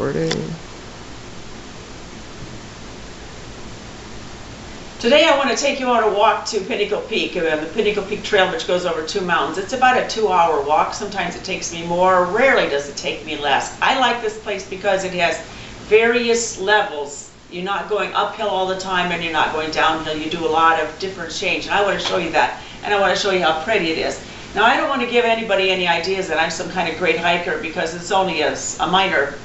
Recording. Today I want to take you on a walk to Pinnacle Peak, the Pinnacle Peak Trail, which goes over 2 mountains. It's about a 2-hour walk. Sometimes it takes me more, rarely does it take me less. I like this place because it has various levels. You're not going uphill all the time and you're not going downhill. You do a lot of different change, and I want to show you that, and I want to show you how pretty it is. Now, I don't want to give anybody any ideas that I'm some kind of great hiker, because it's only a minor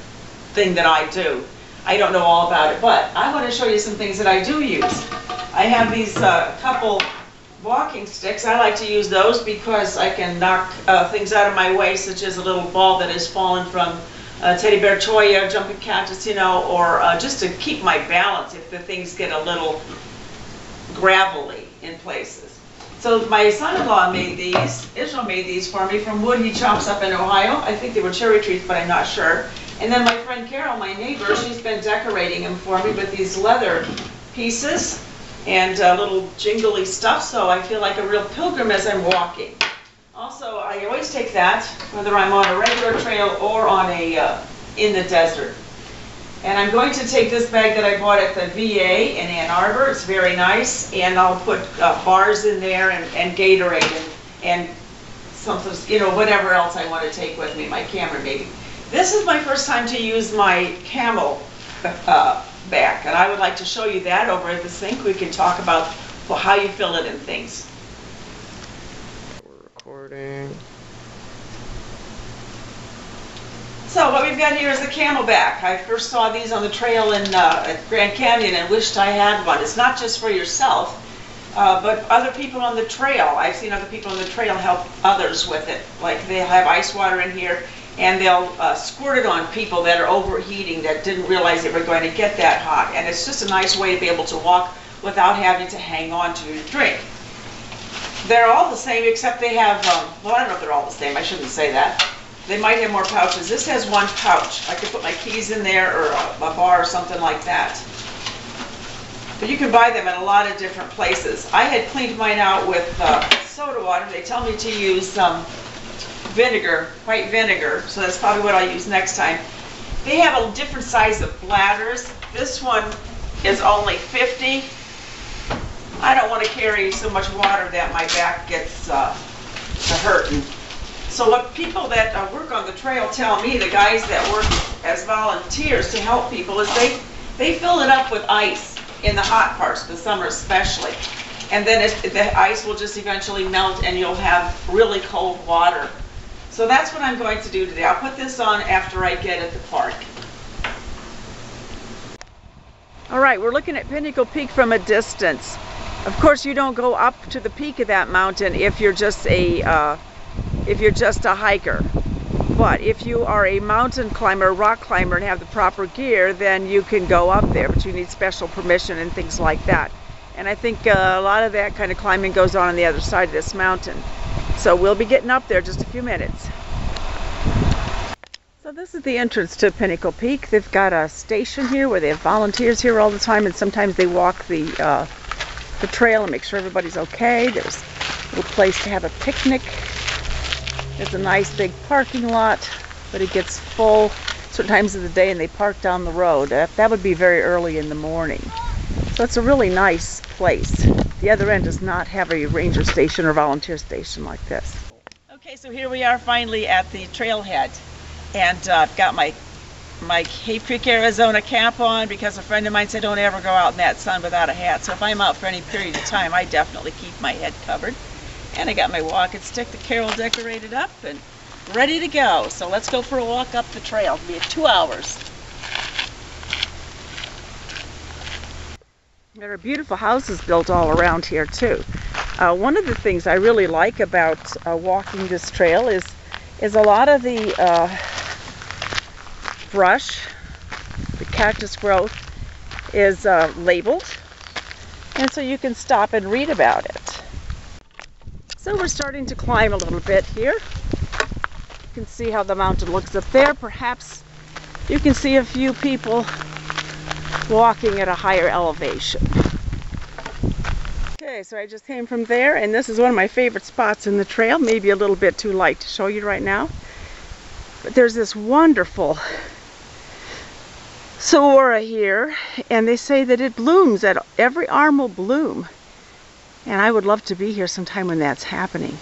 thing that I do. I don't know all about it, but I want to show you some things that I do use. I have these couple walking sticks. I like to use those because I can knock things out of my way, such as a little ball that has fallen from a teddy bear toy, a jumping cactus, or just to keep my balance if the things get a little gravelly in places. So my son-in-law made these. Israel made these for me from wood he chops up in Ohio. I think they were cherry trees, but I'm not sure. And then my friend Carol, my neighbor, she's been decorating them for me with these leather pieces and little jingly stuff, so I feel like a real pilgrim as I'm walking. Also, I always take that, whether I'm on a regular trail or on a in the desert. And I'm going to take this bag that I bought at the VA in Ann Arbor. It's very nice, and I'll put bars in there and Gatorade and something, whatever else I want to take with me, my camera maybe. This is my first time to use my camel back, and I would like to show you that over at the sink. We can talk about how you fill it and things. We're recording. So what we've got here is the Camelback. I first saw these on the trail in Grand Canyon and wished I had one. It's not just for yourself, but other people on the trail. I've seen other people on the trail help others with it. Like they'll have ice water in here, and they'll squirt it on people that are overheating, that didn't realize they were going to get that hot. And it's just a nice way to be able to walk without having to hang on to your drink. They're all the same, except they have, well, I don't know if they're all the same, I shouldn't say that. They might have more pouches. This has one pouch. I could put my keys in there, or a bar or something like that. But you can buy them at a lot of different places. I had cleaned mine out with soda water. They tell me to use vinegar, white vinegar, so that's probably what I'll use next time. They have a different size of bladders. This one is only 50. I don't want to carry so much water that my back gets hurting. So what people that work on the trail tell me, the guys that work as volunteers to help people, is they fill it up with ice in the hot parts, the summer especially. And then the ice will just eventually melt and you'll have really cold water. So that's what I'm going to do today. I'll put this on after I get at the park. All right, we're looking at Pinnacle Peak from a distance. Of course, you don't go up to the peak of that mountain if you're just a hiker. But if you are a mountain climber, rock climber, and have the proper gear, then you can go up there, but you need special permission and things like that. And I think a lot of that kind of climbing goes on the other side of this mountain. So we'll be getting up there in just a few minutes. So this is the entrance to Pinnacle Peak. They've got a station here where they have volunteers here all the time, and sometimes they walk the trail and make sure everybody's okay. There's a little place to have a picnic. There's a nice big parking lot, but it gets full certain times of the day and they park down the road. That would be very early in the morning. So it's a really nice place. The other end does not have a ranger station or volunteer station like this. Okay, so here we are finally at the trailhead. And I've got my Cave Creek, Arizona cap on because a friend of mine said don't ever go out in that sun without a hat. So if I'm out for any period of time, I definitely keep my head covered. And I got my walking stick that Carol decorated up and ready to go. So let's go for a walk up the trail. It'll be 2 hours. There are beautiful houses built all around here too. One of the things I really like about walking this trail is a lot of the brush, the cactus growth is labeled, and so you can stop and read about it. So we're starting to climb a little bit here. You can see how the mountain looks up there. Perhaps you can see a few people walking at a higher elevation. Okay, so I just came from there, and this is one of my favorite spots in the trail. Maybe a little bit too light to show you right now. But there's this wonderful saguaro here, and they say that it blooms, that every arm will bloom. And I would love to be here sometime when that's happening.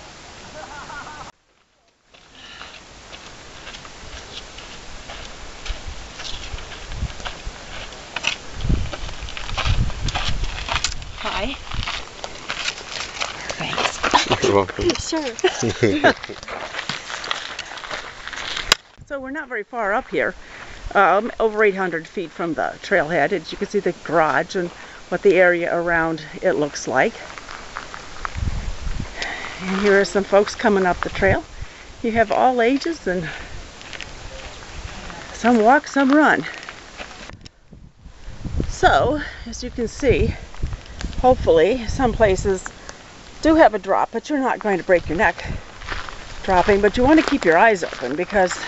Hi. Thanks. You're welcome. Sure. So we're not very far up here, over 800 feet from the trailhead. As you can see the garage and what the area around it looks like. And here are some folks coming up the trail. You have all ages, and some walk, some run. So, as you can see, hopefully some places do have a drop, but you're not going to break your neck dropping. But you want to keep your eyes open, because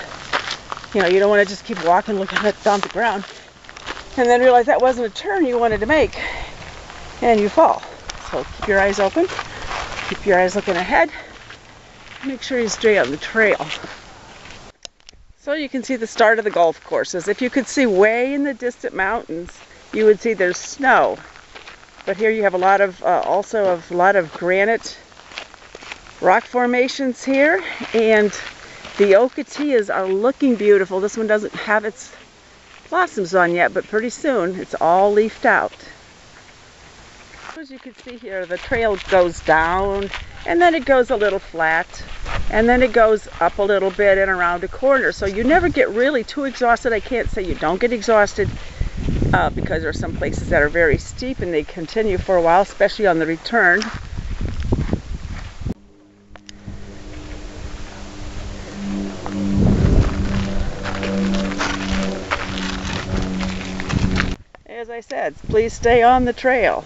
you know, you don't want to just keep walking looking down the ground and then realize that wasn't a turn you wanted to make and you fall. So keep your eyes open, keep your eyes looking ahead, make sure you stay on the trail. So you can see the start of the golf courses. If you could see way in the distant mountains, you would see there's snow. But here you have a lot of, also a lot of granite rock formations here, and the ocotillas are looking beautiful. This one doesn't have its blossoms on yet, but pretty soon it's all leafed out. As you can see here, the trail goes down, and then it goes a little flat, and then it goes up a little bit and around a corner. So you never get really too exhausted. I can't say you don't get exhausted, because there are some places that are very steep and they continue for a while, especially on the return. As I said, please stay on the trail.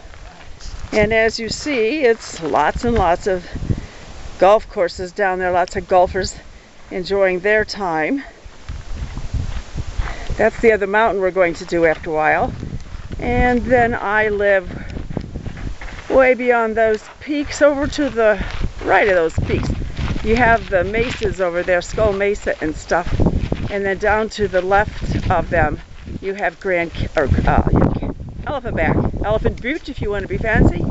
And as you see, it's lots and lots of golf courses down there, lots of golfers enjoying their time. That's the other mountain we're going to do after a while. And then I live way beyond those peaks, over to the right of those peaks. You have the mesas over there, Skull Mesa and stuff. And then down to the left of them, you have Elephant Butte, if you want to be fancy.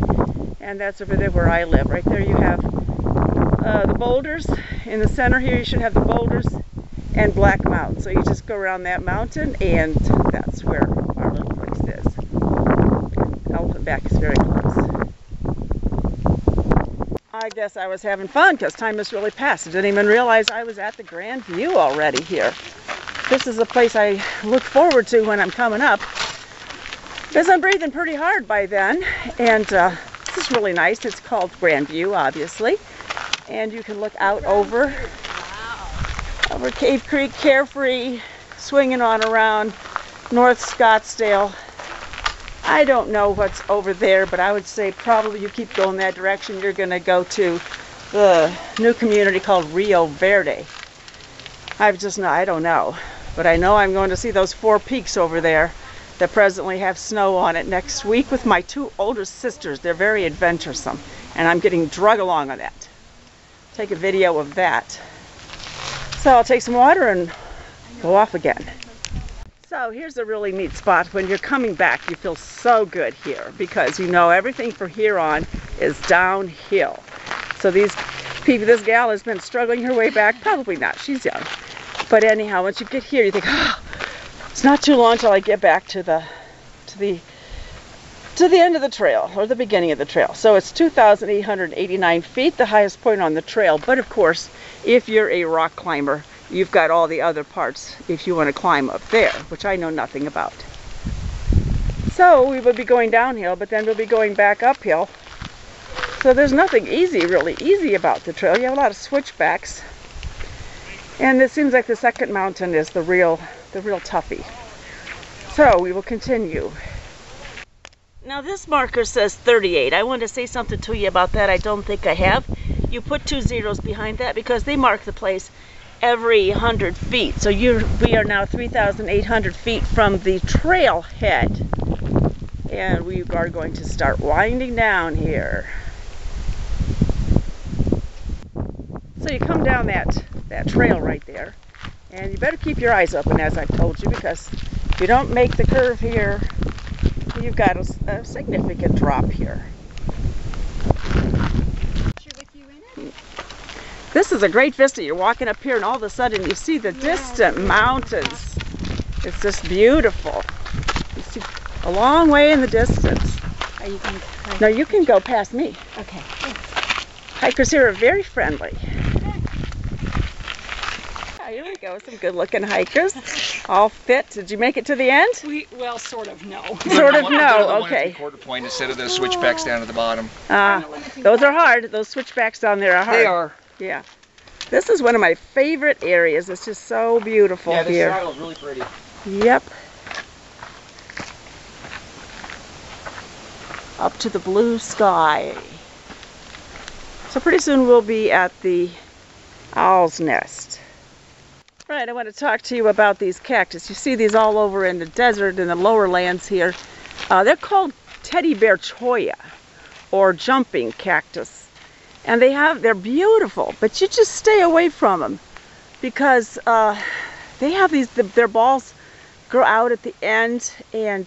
And that's over there where I live. Right there you have the boulders. In the center here you should have the boulders and Black Mountain. So you just go around that mountain, and that's where our little place is. Elephant Back is very close. I guess I was having fun because time has really passed. I didn't even realize I was at the Grand View already here. This is a place I look forward to when I'm coming up, because I'm breathing pretty hard by then. And this is really nice. It's called Grand View, obviously. And you can look out over Cave Creek, carefree, swinging on around North Scottsdale. I don't know what's over there, but I would say probably you keep going that direction, you're going to go to the new community called Rio Verde. I don't know. But I know I'm going to see those 4 peaks over there that presently have snow on it next week with my 2 older sisters. They're very adventuresome, and I'm getting drug along on that. Take a video of that. So I'll take some water and go off again. So here's a really neat spot. When you're coming back, you feel so good here, because you know everything from here on is downhill. So this gal has been struggling her way back. Probably not, she's young. But anyhow, once you get here, you think, oh, it's not too long till I get back to the end of the trail, or the beginning of the trail. So it's 2,889 feet, the highest point on the trail. But of course, if you're a rock climber, you've got all the other parts if you want to climb up there, which I know nothing about. So we will be going downhill, but then we'll be going back uphill. So there's nothing really easy about the trail. You have a lot of switchbacks. And it seems like the second mountain is the real toughie. So we will continue. Now this marker says 38. I want to say something to you about that. I don't think I have. You put 2 zeros behind that because they mark the place every 100 feet. So we are now 3,800 feet from the trailhead. And we are going to start winding down here. So you come down that trail right there, and you better keep your eyes open, as I've told you, because If you don't make the curve here, you've got a significant drop here. This is a great vista. You're walking up here and all of a sudden you see the distant mountains. It's just beautiful. You see a long way in the distance. Are you going to... No, you can go past me. Okay. Hikers here are very friendly. Here we go, some good looking hikers. All fit. Did you make it to the end? Well, sort of, no. Sort of, no, okay. Quarter point instead of the switchbacks down at the bottom. Those are hard. Those switchbacks down there are hard. They are. Yeah. This is one of my favorite areas. It's just so beautiful Yeah, this here. saddle is really pretty. Yep. Up to the blue sky. So pretty soon we'll be at the owl's nest. Right, I want to talk to you about these cactus. You see these all over in the desert in the lower lands here. They're called teddy bear cholla or jumping cactus. And they're beautiful, but you just stay away from them because they have their balls grow out at the end, and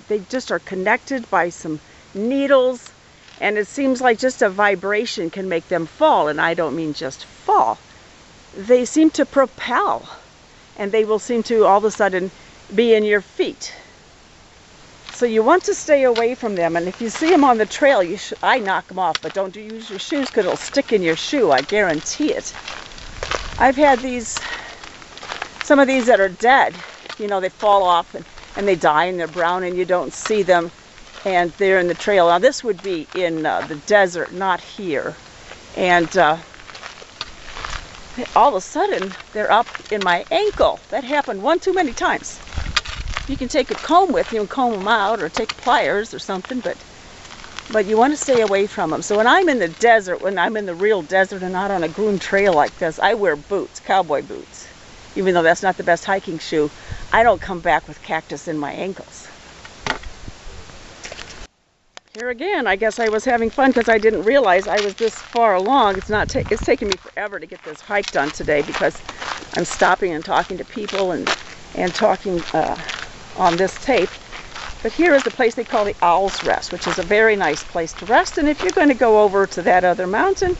they just are connected by some needles, and it seems like just a vibration can make them fall, and I don't mean just fall. They seem to propel, and they will seem to all of a sudden be in your feet. So you want to stay away from them, and if you see them on the trail, I knock them off, but don't use your shoes because it'll stick in your shoe, I guarantee it. I've had some of these that are dead, you know, they fall off and they die and they're brown and you don't see them, and they're in the trail. Now this would be in the desert, not here. And all of a sudden, they're up in my ankle. That happened one too many times. You can take a comb with you and comb them out, or take pliers or something, but you want to stay away from them. So when I'm in the desert, when I'm in the real desert and not on a groomed trail like this, I wear boots, cowboy boots. Even though that's not the best hiking shoe, I don't come back with cactus in my ankles. Here again, I guess I was having fun because I didn't realize I was this far along. It's taken me forever to get this hike done today because I'm stopping and talking to people and talking on this tape. But here is the place they call the Owl's Rest, which is a very nice place to rest. And if you're going to go over to that other mountain,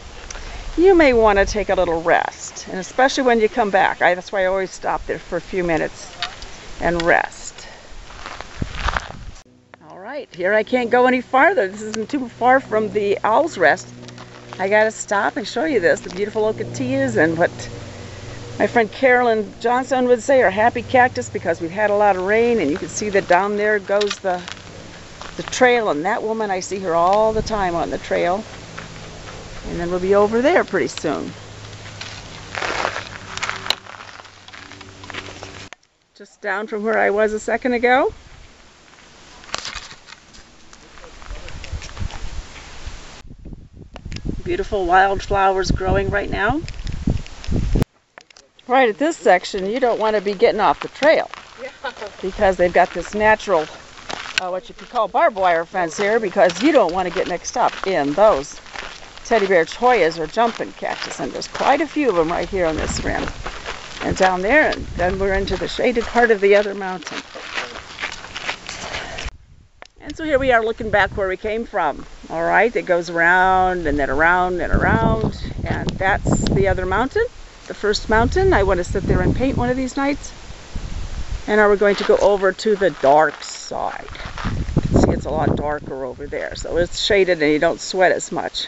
you may want to take a little rest. And especially when you come back. That's why I always stop there for a few minutes and rest. All right, here I can't go any farther. This isn't too far from the Owl's Rest. I got to stop and show you this, the beautiful ocotillas and what my friend Carolyn Johnson would say are happy cactus, because we've had a lot of rain, and you can see that down there goes the trail, and that woman, I see her all the time on the trail. And then we'll be over there pretty soon. Just down from where I was a second ago. Beautiful wildflowers growing right now. Right at this section, you don't want to be getting off the trail, because they've got this natural, what you could call barbed wire fence here, because you don't want to get mixed up in those teddy bear chollas or jumping cactus, and there's quite a few of them right here on this rim and down there, and then we're into the shaded part of the other mountain. And so here we are looking back where we came from. All right, it goes around and then around and around, and that's the other mountain. The first mountain. I want to sit there and paint one of these nights. And now we're going to go over to the dark side. You can see it's a lot darker over there, so it's shaded and you don't sweat as much.